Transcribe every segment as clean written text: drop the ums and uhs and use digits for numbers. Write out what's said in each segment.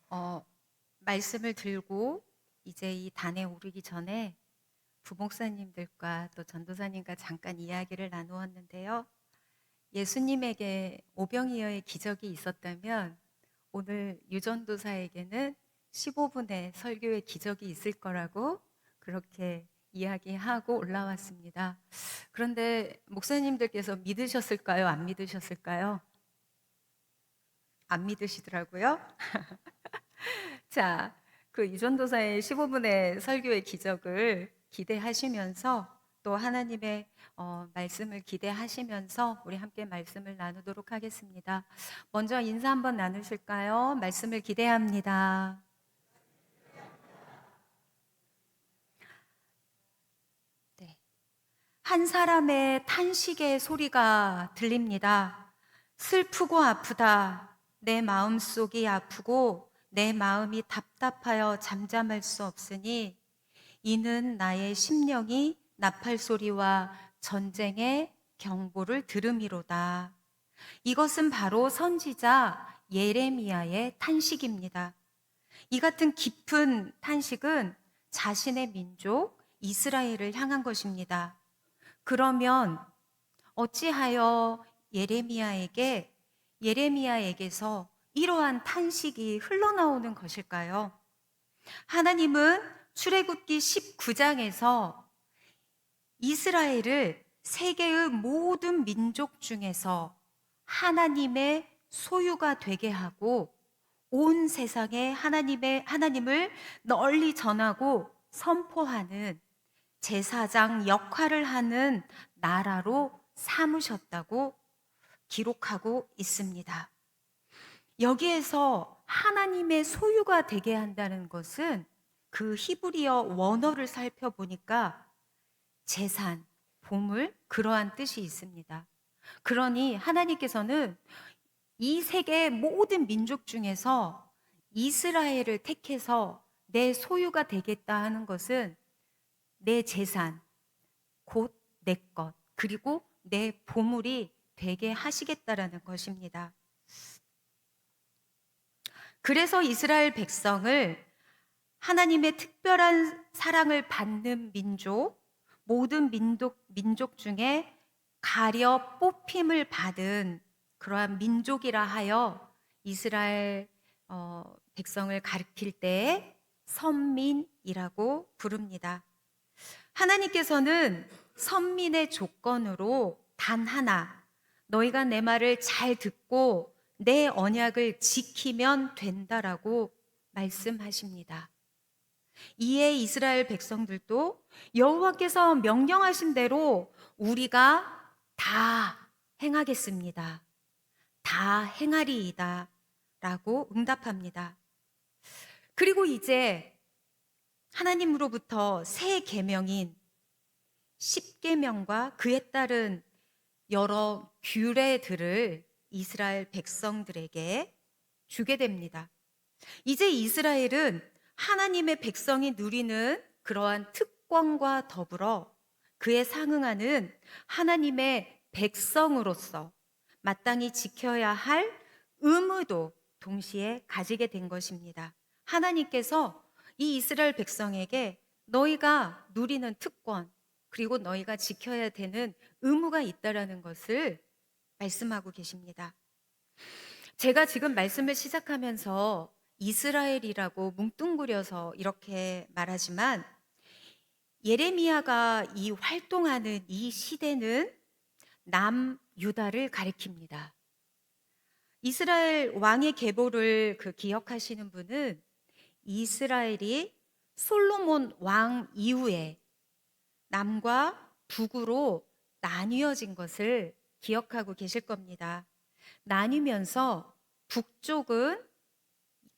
어, 말씀을 들고 이제 이 단에 오르기 전에 부목사님들과 또 전도사님과 잠깐 이야기를 나누었는데요. 예수님에게 오병이어의 기적이 있었다면 오늘 유전도사에게는 15분의 설교의 기적이 있을 거라고 그렇게 이야기하고 올라왔습니다. 그런데 목사님들께서 믿으셨을까요? 안 믿으셨을까요? 안 믿으시더라고요. 자, 그 유전도사의 15분의 설교의 기적을 기대하시면서 또 하나님의 말씀을 기대하시면서 우리 함께 말씀을 나누도록 하겠습니다. 먼저 인사 한번 나누실까요? 말씀을 기대합니다. 네. 한 사람의 탄식의 소리가 들립니다. 슬프고 아프다. 내 마음속이 아프고 내 마음이 답답하여 잠잠할 수 없으니 이는 나의 심령이 나팔 소리와 전쟁의 경보를 들음이로다. 이것은 바로 선지자 예레미야의 탄식입니다. 이 같은 깊은 탄식은 자신의 민족 이스라엘을 향한 것입니다. 그러면 어찌하여 예레미야에게서 이러한 탄식이 흘러나오는 것일까요? 하나님은 출애굽기 19장에서 이스라엘을 세계의 모든 민족 중에서 하나님의 소유가 되게 하고 온 세상에 하나님을 널리 전하고 선포하는 제사장 역할을 하는 나라로 삼으셨다고 기록하고 있습니다. 여기에서 하나님의 소유가 되게 한다는 것은 그 히브리어 원어를 살펴보니까 재산, 보물, 그러한 뜻이 있습니다. 그러니 하나님께서는 이 세계의 모든 민족 중에서 이스라엘을 택해서 내 소유가 되겠다 하는 것은 내 재산, 곧 내 것, 그리고 내 보물이 되게 하시겠다라는 것입니다. 그래서 이스라엘 백성을 하나님의 특별한 사랑을 받는 모든 민족 중에 가려 뽑힘을 받은 그러한 민족이라 하여 이스라엘 백성을 가리킬 때 선민이라고 부릅니다. 하나님께서는 선민의 조건으로 단 하나, 너희가 내 말을 잘 듣고 내 언약을 지키면 된다라고 말씀하십니다. 이에 이스라엘 백성들도 여호와께서 명령하신 대로 우리가 다 행하겠습니다. 다 행하리이다 라고 응답합니다. 그리고 이제 하나님으로부터 새 계명인 10계명과 그에 따른 여러 규례들을 이스라엘 백성들에게 주게 됩니다. 이제 이스라엘은 하나님의 백성이 누리는 그러한 특권과 더불어 그에 상응하는 하나님의 백성으로서 마땅히 지켜야 할 의무도 동시에 가지게 된 것입니다. 하나님께서 이 이스라엘 백성에게 너희가 누리는 특권, 그리고 너희가 지켜야 되는 의무가 있다라는 것을 말씀하고 계십니다. 제가 지금 말씀을 시작하면서 이스라엘이라고 뭉뚱그려서 이렇게 말하지만 예레미야가 이 활동하는 이 시대는 남유다를 가리킵니다. 이스라엘 왕의 계보를 기억하시는 분은 이스라엘이 솔로몬 왕 이후에 남과 북으로 나뉘어진 것을 기억하고 계실 겁니다. 나뉘면서 북쪽은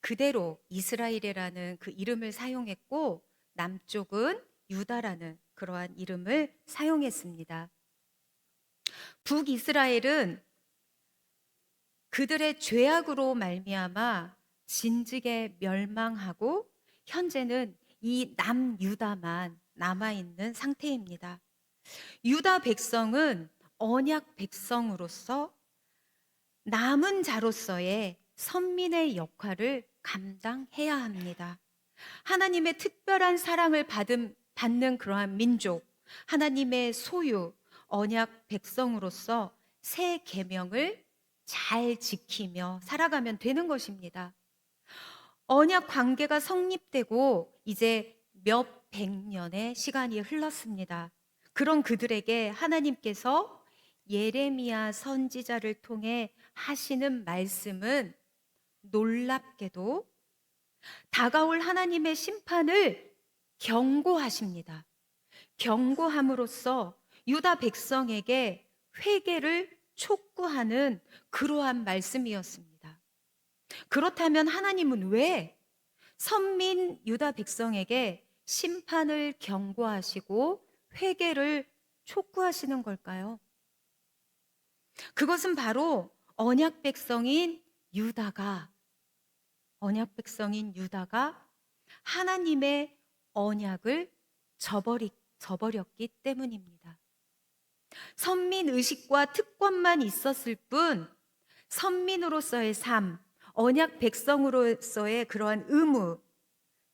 그대로 이스라엘이라는 그 이름을 사용했고 남쪽은 유다라는 그러한 이름을 사용했습니다. 북이스라엘은 그들의 죄악으로 말미암아 진즉에 멸망하고 현재는 이 남유다만 남아있는 상태입니다. 유다 백성은 언약 백성으로서 남은 자로서의 선민의 역할을 감당해야 합니다. 하나님의 특별한 사랑을 받는 그러한 민족, 하나님의 소유, 언약 백성으로서 새 계명을 잘 지키며 살아가면 되는 것입니다. 언약 관계가 성립되고 이제 몇 백 년의 시간이 흘렀습니다. 그런 그들에게 하나님께서 예레미야 선지자를 통해 하시는 말씀은 놀랍게도 다가올 하나님의 심판을 경고하십니다. 경고함으로써 유다 백성에게 회개를 촉구하는 그러한 말씀이었습니다. 그렇다면 하나님은 왜 선민 유다 백성에게 심판을 경고하시고 회개를 촉구하시는 걸까요? 그것은 바로 언약 백성인 유다가 하나님의 언약을 저버렸기 때문입니다. 선민 의식과 특권만 있었을 뿐 선민으로서의 삶, 언약 백성으로서의 그러한 의무,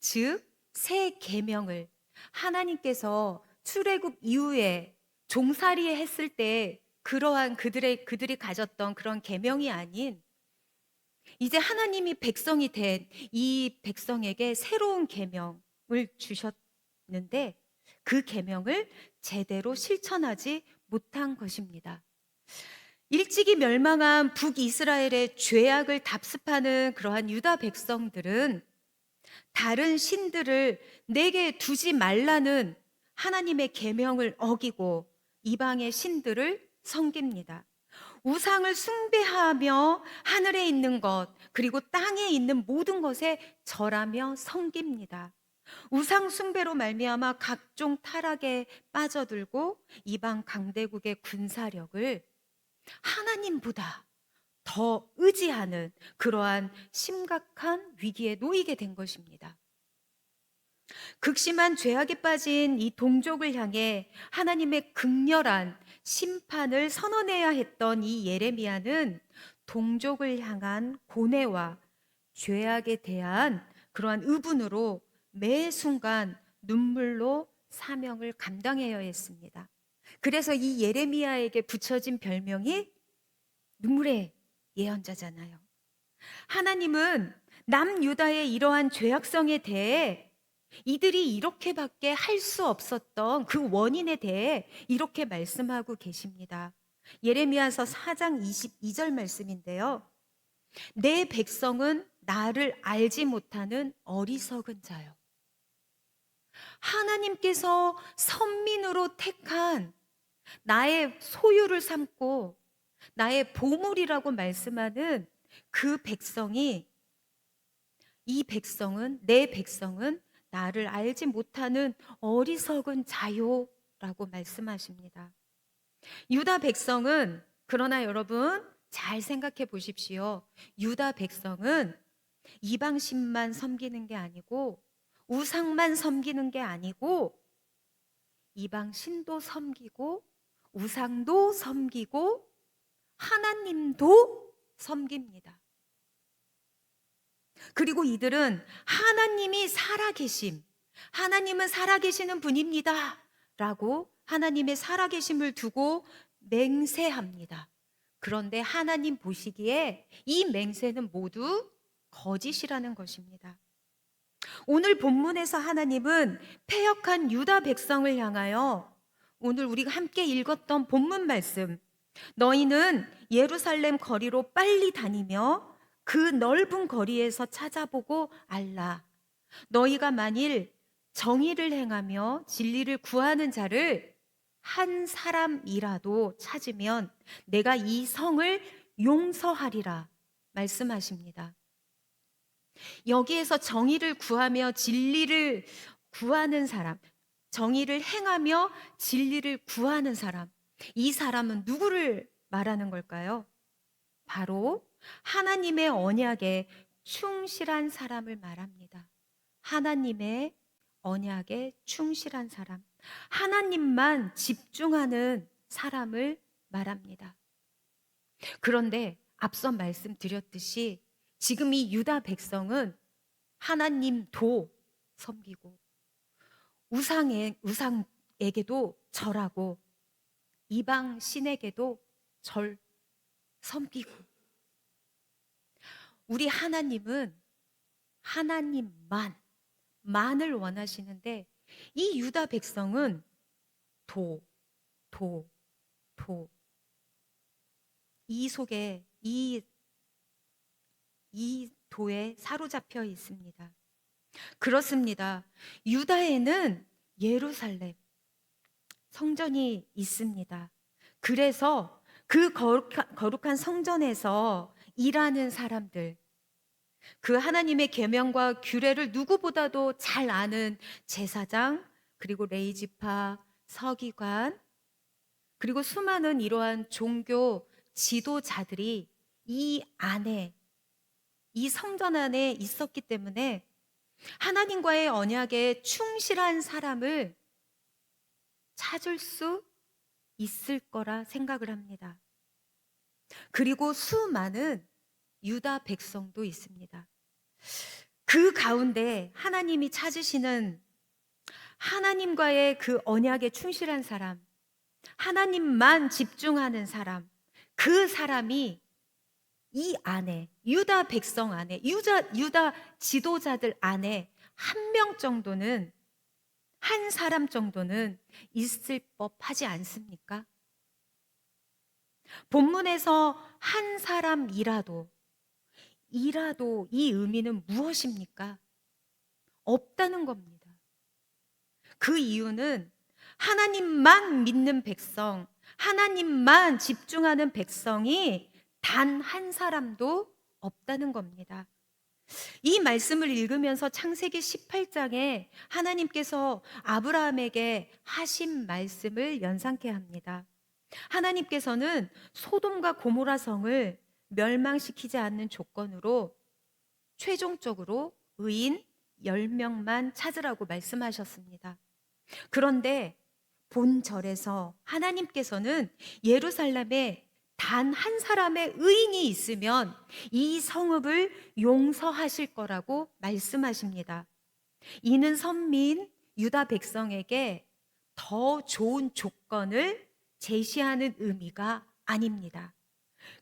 즉 새 계명을 하나님께서 출애굽 이후에 종살이 했을 때 그러한 그들이 가졌던 그런 계명이 아닌 이제 하나님이 백성이 된 이 백성에게 새로운 계명을 주셨는데 그 계명을 제대로 실천하지 못한 것입니다. 일찍이 멸망한 북이스라엘의 죄악을 답습하는 그러한 유다 백성들은 다른 신들을 내게 두지 말라는 하나님의 계명을 어기고 이방의 신들을 섬깁니다. 우상을 숭배하며 하늘에 있는 것 그리고 땅에 있는 모든 것에 절하며 섬깁니다. 우상 숭배로 말미암아 각종 타락에 빠져들고 이방 강대국의 군사력을 하나님보다 더 의지하는 그러한 심각한 위기에 놓이게 된 것입니다. 극심한 죄악에 빠진 이 동족을 향해 하나님의 극렬한 심판을 선언해야 했던 이 예레미야는 동족을 향한 고뇌와 죄악에 대한 그러한 의분으로 매 순간 눈물로 사명을 감당해야 했습니다. 그래서 이 예레미야에게 붙여진 별명이 눈물의 예언자잖아요. 하나님은 남유다의 이러한 죄악성에 대해 이들이 이렇게밖에 할 수 없었던 그 원인에 대해 이렇게 말씀하고 계십니다. 예레미야서 4장 22절 말씀인데요. 내 백성은 나를 알지 못하는 어리석은 자요. 하나님께서 선민으로 택한 나의 소유를 삼고 나의 보물이라고 말씀하는 그 백성이 내 백성은 나를 알지 못하는 어리석은 자요라고 말씀하십니다. 유다 백성은 그러나 여러분 잘 생각해 보십시오. 유다 백성은 이방신만 섬기는 게 아니고 우상만 섬기는 게 아니고 이방신도 섬기고 우상도 섬기고 하나님도 섬깁니다. 그리고 이들은 하나님은 살아계시는 분입니다 라고 하나님의 살아계심을 두고 맹세합니다. 그런데 하나님 보시기에 이 맹세는 모두 거짓이라는 것입니다. 오늘 본문에서 하나님은 패역한 유다 백성을 향하여 오늘 우리가 함께 읽었던 본문 말씀, 너희는 예루살렘 거리로 빨리 다니며 그 넓은 거리에서 찾아보고 알라. 너희가 만일 정의를 행하며 진리를 구하는 자를 한 사람이라도 찾으면 내가 이 성을 용서하리라 말씀하십니다. 여기에서 정의를 구하며 진리를 구하는 사람, 정의를 행하며 진리를 구하는 사람, 이 사람은 누구를 말하는 걸까요? 바로 하나님의 언약에 충실한 사람을 말합니다. 하나님의 언약에 충실한 사람, 하나님만 집중하는 사람을 말합니다. 그런데 앞서 말씀드렸듯이 지금 이 유다 백성은 하나님도 섬기고 우상에게도 절하고 이방 신에게도 절 섬기고, 우리 하나님은 하나님만을 원하시는데 이 유다 백성은 도, 도, 도. 이 속에 이 도에 사로잡혀 있습니다. 그렇습니다. 유다에는 예루살렘 성전이 있습니다. 그래서 그 거룩한 성전에서 일하는 사람들, 그 하나님의 계명과 규례를 누구보다도 잘 아는 제사장, 그리고 레위지파, 서기관, 그리고 수많은 이러한 종교 지도자들이 이 성전 안에 있었기 때문에 하나님과의 언약에 충실한 사람을 찾을 수 있을 거라 생각을 합니다. 그리고 수많은 유다 백성도 있습니다. 그 가운데 하나님이 찾으시는 하나님과의 그 언약에 충실한 사람, 하나님만 집중하는 사람, 그 사람이 이 안에, 유다 백성 안에, 유다 지도자들 안에 한 명 정도는, 한 사람 정도는 있을 법하지 않습니까? 본문에서 한 사람이라도 이 의미는 무엇입니까? 없다는 겁니다. 그 이유는 하나님만 믿는 백성, 하나님만 집중하는 백성이 단 한 사람도 없다는 겁니다. 이 말씀을 읽으면서 창세기 18장에 하나님께서 아브라함에게 하신 말씀을 연상케 합니다. 하나님께서는 소돔과 고모라 성을 멸망시키지 않는 조건으로 최종적으로 의인 10명만 찾으라고 말씀하셨습니다. 그런데 본절에서 하나님께서는 예루살렘에 단 한 사람의 의인이 있으면 이 성읍을 용서하실 거라고 말씀하십니다. 이는 선민 유다 백성에게 더 좋은 조건을 제시하는 의미가 아닙니다.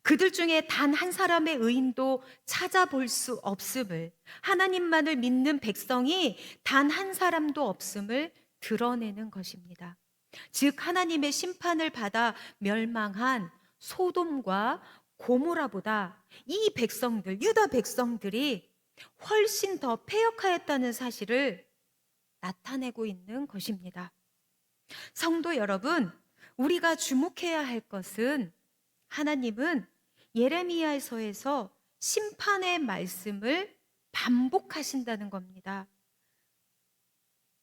그들 중에 단 한 사람의 의인도 찾아볼 수 없음을, 하나님만을 믿는 백성이 단 한 사람도 없음을 드러내는 것입니다. 즉 하나님의 심판을 받아 멸망한 소돔과 고모라보다 이 백성들, 유다 백성들이 훨씬 더 패역하였다는 사실을 나타내고 있는 것입니다. 성도 여러분, 우리가 주목해야 할 것은 하나님은 예레미야서에서 심판의 말씀을 반복하신다는 겁니다.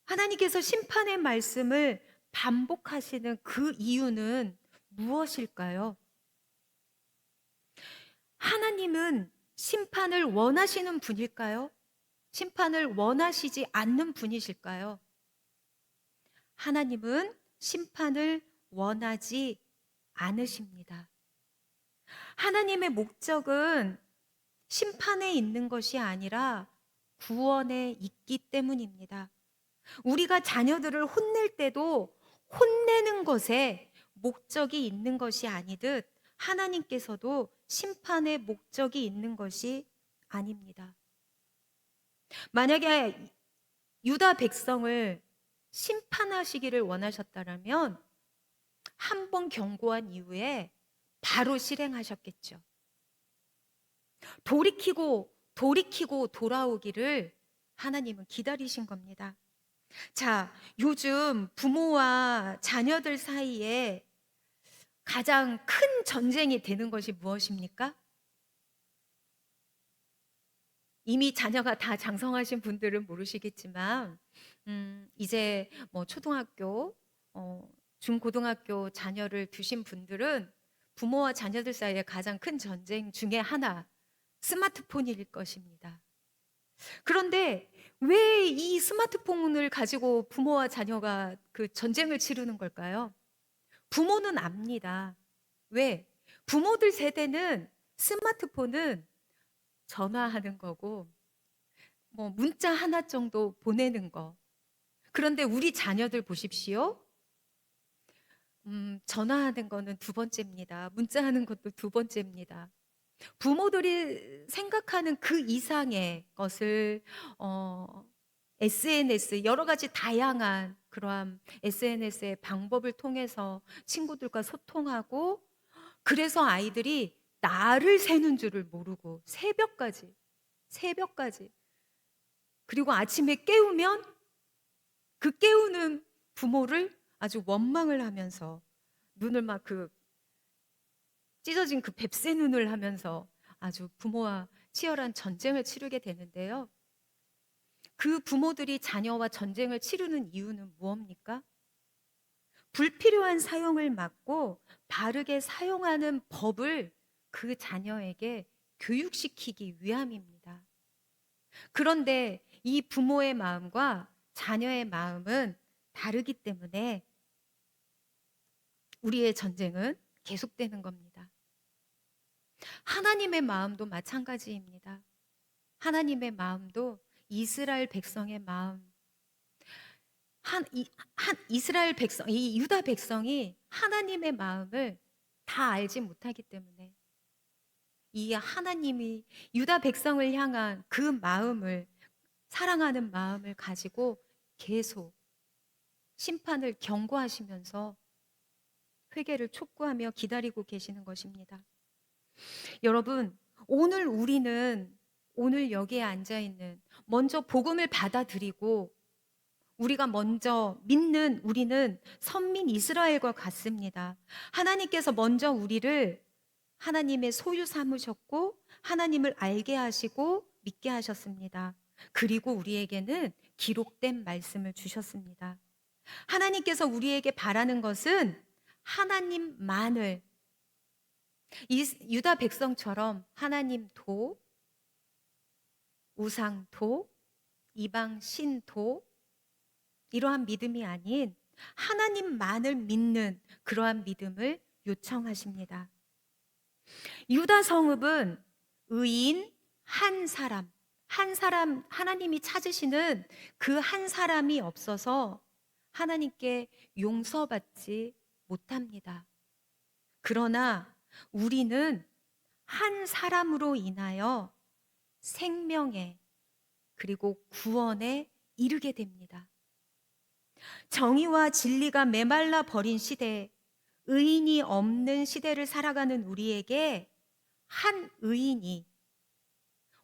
하나님께서 심판의 말씀을 반복하시는 그 이유는 무엇일까요? 하나님은 심판을 원하시는 분일까요? 심판을 원하시지 않는 분이실까요? 하나님은 심판을 원하지 않으십니다. 하나님의 목적은 심판에 있는 것이 아니라 구원에 있기 때문입니다. 우리가 자녀들을 혼낼 때도 혼내는 것에 목적이 있는 것이 아니듯 하나님께서도 심판의 목적이 있는 것이 아닙니다. 만약에 유다 백성을 심판하시기를 원하셨다면 한 번 경고한 이후에 바로 실행하셨겠죠. 돌이키고 돌아오기를 하나님은 기다리신 겁니다. 자, 요즘 부모와 자녀들 사이에 가장 큰 전쟁이 되는 것이 무엇입니까? 이미 자녀가 다 장성하신 분들은 모르시겠지만 이제 뭐 초등학교, 중고등학교 자녀를 두신 분들은 부모와 자녀들 사이에 가장 큰 전쟁 중에 하나, 스마트폰일 것입니다. 그런데 왜 이 스마트폰을 가지고 부모와 자녀가 그 전쟁을 치르는 걸까요? 부모는 압니다. 왜? 부모들 세대는 스마트폰은 전화하는 거고, 뭐 문자 하나 정도 보내는 거. 그런데 우리 자녀들 보십시오. 전화하는 거는 두 번째입니다. 문자하는 것도 두 번째입니다. 부모들이 생각하는 그 이상의 것을 어, SNS, 여러 가지 다양한 그러한 SNS의 방법을 통해서 친구들과 소통하고, 그래서 아이들이 나를 새는 줄을 모르고 새벽까지, 그리고 아침에 깨우면 그 깨우는 부모를 아주 원망을 하면서, 눈을 막 찢어진 그 뱁새 눈을 하면서 아주 부모와 치열한 전쟁을 치르게 되는데요. 그 부모들이 자녀와 전쟁을 치르는 이유는 무엇입니까? 불필요한 사용을 막고 바르게 사용하는 법을 그 자녀에게 교육시키기 위함입니다. 그런데 이 부모의 마음과 자녀의 마음은 다르기 때문에 우리의 전쟁은 계속되는 겁니다. 하나님의 마음도 마찬가지입니다. 하나님의 마음도 이스라엘 백성의 마음, 이스라엘 백성, 이 유다 백성이 하나님의 마음을 다 알지 못하기 때문에 이 하나님이 유다 백성을 향한 그 마음을, 사랑하는 마음을 가지고 계속 심판을 경고하시면서 회개를 촉구하며 기다리고 계시는 것입니다. 여러분, 오늘 여기에 앉아 있는, 먼저 복음을 받아들이고 우리가 먼저 믿는 우리는 선민 이스라엘과 같습니다. 하나님께서 먼저 우리를 하나님의 소유 삼으셨고 하나님을 알게 하시고 믿게 하셨습니다. 그리고 우리에게는 기록된 말씀을 주셨습니다. 하나님께서 우리에게 바라는 것은 하나님만을, 유다 백성처럼 하나님도, 우상도, 이방 신도, 이러한 믿음이 아닌 하나님만을 믿는 그러한 믿음을 요청하십니다. 유다 성읍은 의인 한 사람, 하나님이 찾으시는 그 한 사람이 없어서 하나님께 용서받지 못합니다. 그러나 우리는 한 사람으로 인하여 생명에, 그리고 구원에 이르게 됩니다. 정의와 진리가 메말라 버린 시대, 의인이 없는 시대를 살아가는 우리에게 한 의인이,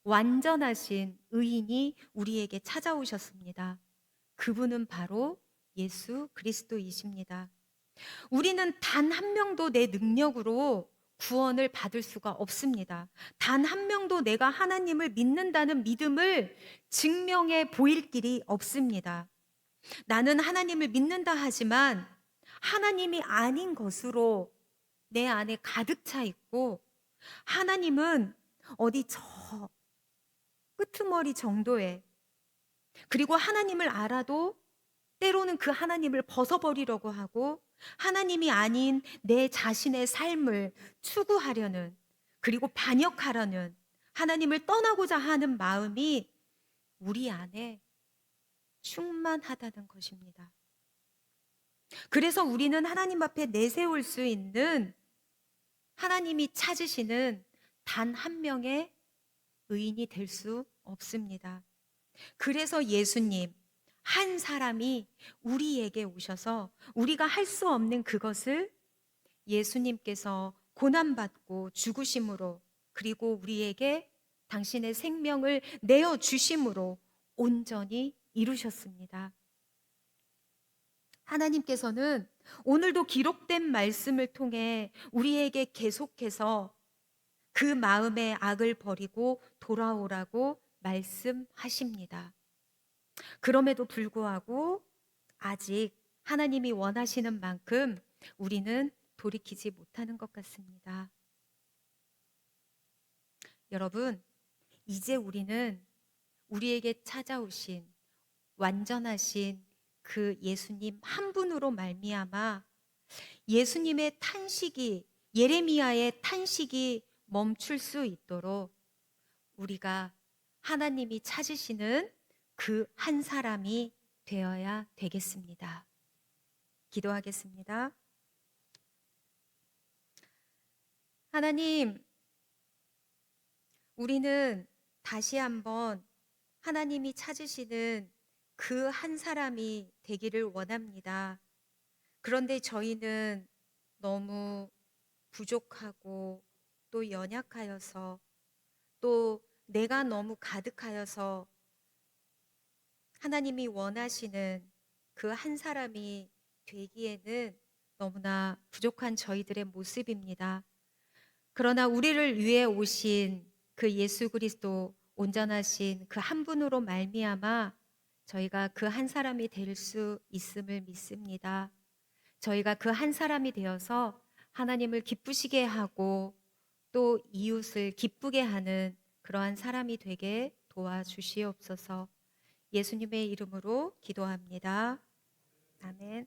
완전하신 의인이 우리에게 찾아오셨습니다. 그분은 바로 예수 그리스도이십니다. 우리는 단 한 명도 내 능력으로 구원을 받을 수가 없습니다. 단 한 명도 내가 하나님을 믿는다는 믿음을 증명해 보일 길이 없습니다. 나는 하나님을 믿는다 하지만 하나님이 아닌 것으로 내 안에 가득 차 있고, 하나님은 어디 저 끄트머리 정도에, 그리고 하나님을 알아도 때로는 그 하나님을 벗어버리려고 하고 하나님이 아닌 내 자신의 삶을 추구하려는, 그리고 반역하려는, 하나님을 떠나고자 하는 마음이 우리 안에 충만하다는 것입니다. 그래서 우리는 하나님 앞에 내세울 수 있는, 하나님이 찾으시는 단 한 명의 의인이 될 수 없습니다. 그래서 예수님, 한 사람이 우리에게 오셔서 우리가 할 수 없는 그것을 예수님께서 고난받고 죽으심으로, 그리고 우리에게 당신의 생명을 내어 주심으로 온전히 이루셨습니다. 하나님께서는 오늘도 기록된 말씀을 통해 우리에게 계속해서 그 마음의 악을 버리고 돌아오라고 말씀하십니다. 그럼에도 불구하고 아직 하나님이 원하시는 만큼 우리는 돌이키지 못하는 것 같습니다. 여러분, 이제 우리는 우리에게 찾아오신 완전하신 그 예수님 한 분으로 말미암아 예수님의 탄식이, 예레미야의 탄식이 멈출 수 있도록 우리가 하나님이 찾으시는 그 한 사람이 되어야 되겠습니다. 기도하겠습니다. 하나님, 우리는 다시 한번 하나님이 찾으시는 그 한 사람이 되기를 원합니다. 그런데 저희는 너무 부족하고 또 연약하여서 또 내가 너무 가득하여서 하나님이 원하시는 그 한 사람이 되기에는 너무나 부족한 저희들의 모습입니다. 그러나 우리를 위해 오신 그 예수 그리스도 온전하신 그 한 분으로 말미암아 저희가 그 한 사람이 될 수 있음을 믿습니다. 저희가 그 한 사람이 되어서 하나님을 기쁘시게 하고 또 이웃을 기쁘게 하는 그러한 사람이 되게 도와주시옵소서. 예수님의 이름으로 기도합니다. 아멘.